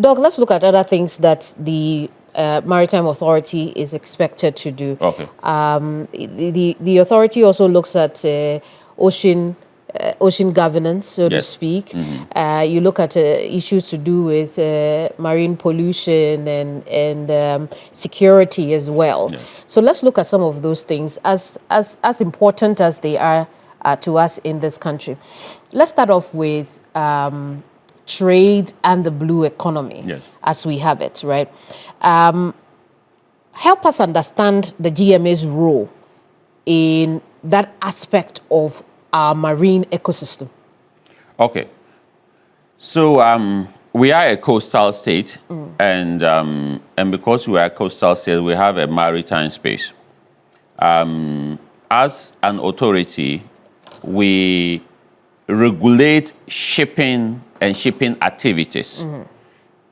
Doug, let's look at other things that the Maritime Authority is expected to do. Okay. The authority also looks at ocean governance, so to speak. You look at issues to do with marine pollution and security as well. Yes. So let's look at some of those things as important as they are to us in this country. Let's start off with trade and the blue economy, as we have it, right? Help us understand the GMA's role in that aspect of our marine ecosystem. Okay. So we are a coastal state, and because we are a coastal state, we have a maritime space. As an authority, we regulate shipping and shipping activities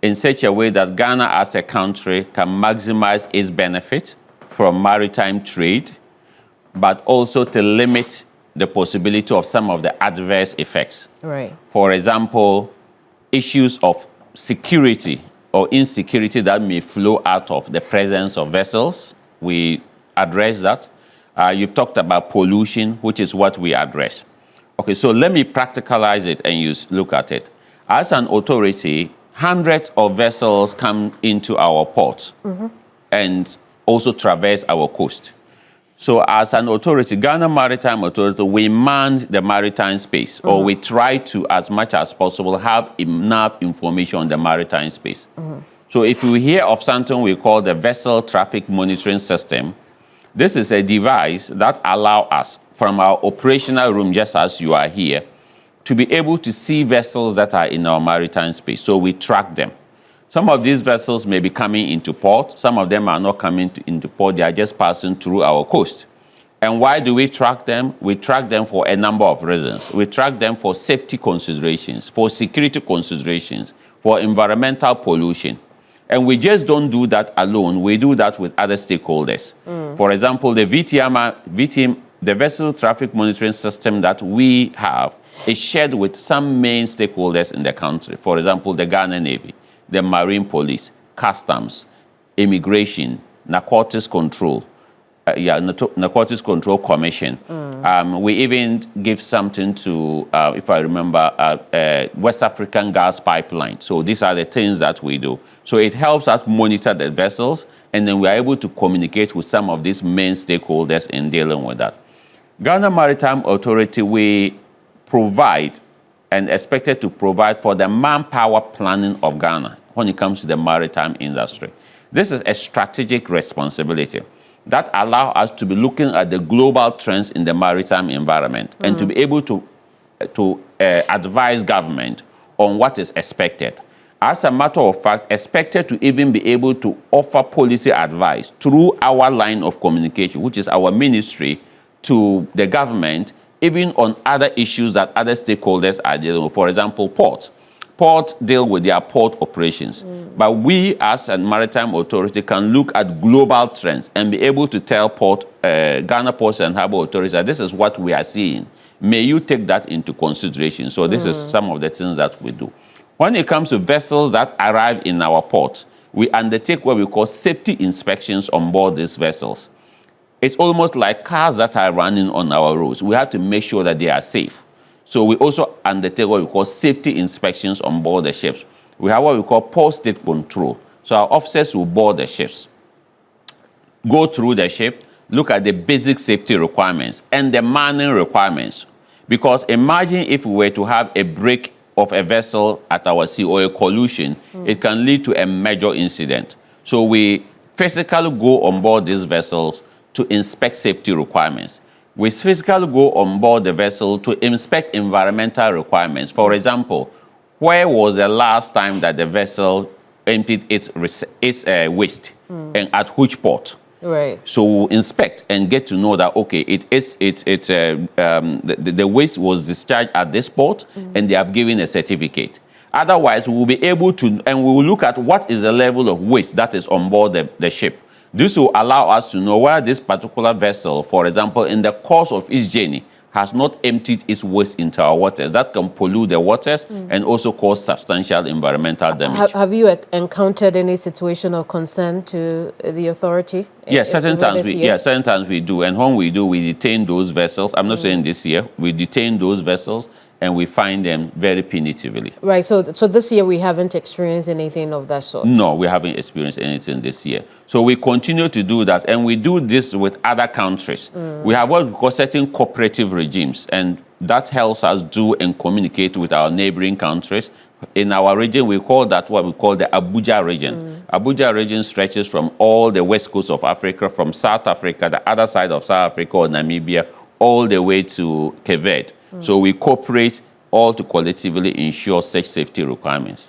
in such a way that Ghana as a country can maximize its benefit from maritime trade, but also to limit the possibility of some of the adverse effects. Right. For example, issues of security or insecurity that may flow out of the presence of vessels. We address that. You've talked about pollution, which is what we address. Okay, so let me practicalize it and you look at it. As an authority, hundreds of vessels come into our ports and also traverse our coast. So as an authority, Ghana Maritime Authority, we man the maritime space, or we try to, as much as possible, have enough information on the maritime space. So if you hear of something we call the Vessel Traffic Monitoring System, this is a device that allows us, from our operational room, just as you are here, to be able to see vessels that are in our maritime space. So we track them. Some of these vessels may be coming into port. Some of them are not coming into port. They are just passing through our coast. And why do we track them? We track them for a number of reasons. We track them for safety considerations, for security considerations, for environmental pollution. And we just don't do that alone. We do that with other stakeholders. For example, the the Vessel Traffic Monitoring System that we have is shared with some main stakeholders in the country. For example, the Ghana Navy, the Marine Police, Customs, Immigration, Narcotics Control, Narcotics Control Commission. We even give something to, if I remember, West African Gas Pipeline. So these are the things that we do. So it helps us monitor the vessels, and then we are able to communicate with some of these main stakeholders in dealing with that. Ghana Maritime Authority, we provide and expected to provide for the manpower planning of Ghana when it comes to the maritime industry. This is a strategic responsibility that allows us to be looking at the global trends in the maritime environment and to be able to advise government on what is expected. As a matter of fact, expected to even be able to offer policy advice through our line of communication, which is our ministry, to the government, even on other issues that other stakeholders are dealing with. For example, ports. Ports deal with their port operations. But we, as a maritime authority, can look at global trends and be able to tell Ghana Ports and Harbour Authority that this is what we are seeing. May you take that into consideration. So this is some of the things that we do. When it comes to vessels that arrive in our port, we undertake what we call safety inspections on board these vessels. It's almost like cars that are running on our roads. We have to make sure that they are safe. So we also undertake what we call safety inspections on board the ships. We have what we call post-state control. So our officers will board the ships, go through the ship, look at the basic safety requirements and the manning requirements. Because imagine if we were to have a break of a vessel at our sea or a collision, it can lead to a major incident. So we physically go on board these vessels to inspect safety requirements. We physically go on board the vessel to inspect environmental requirements. For example, where was the last time that the vessel emptied its waste and at which port? Right. So we'll inspect and get to know that, okay, the waste was discharged at this port and they have given a certificate. Otherwise, we will be able to, and we will look at what is the level of waste that is on board the ship. This will allow us to know whether this particular vessel, for example, in the course of its journey, has not emptied its waste into our waters. That can pollute the waters and also cause substantial environmental damage. Have you encountered any situation of concern to the authority? Yes, certain times we do. And when we do, we detain those vessels. I'm not saying this year. We detain those vessels and we fine them very punitively. Right. So this year we haven't experienced anything of that sort? No, we haven't experienced anything this year. So we continue to do that, and we do this with other countries. We have what we call certain cooperative regimes, and that helps us do and communicate with our neighboring countries. In our region, we call that what we call the Abuja region. Abuja region stretches from all the west coast of Africa, from South Africa, the other side of South Africa or Namibia, all the way to Cape Verde. So we cooperate all to collectively ensure such safety requirements.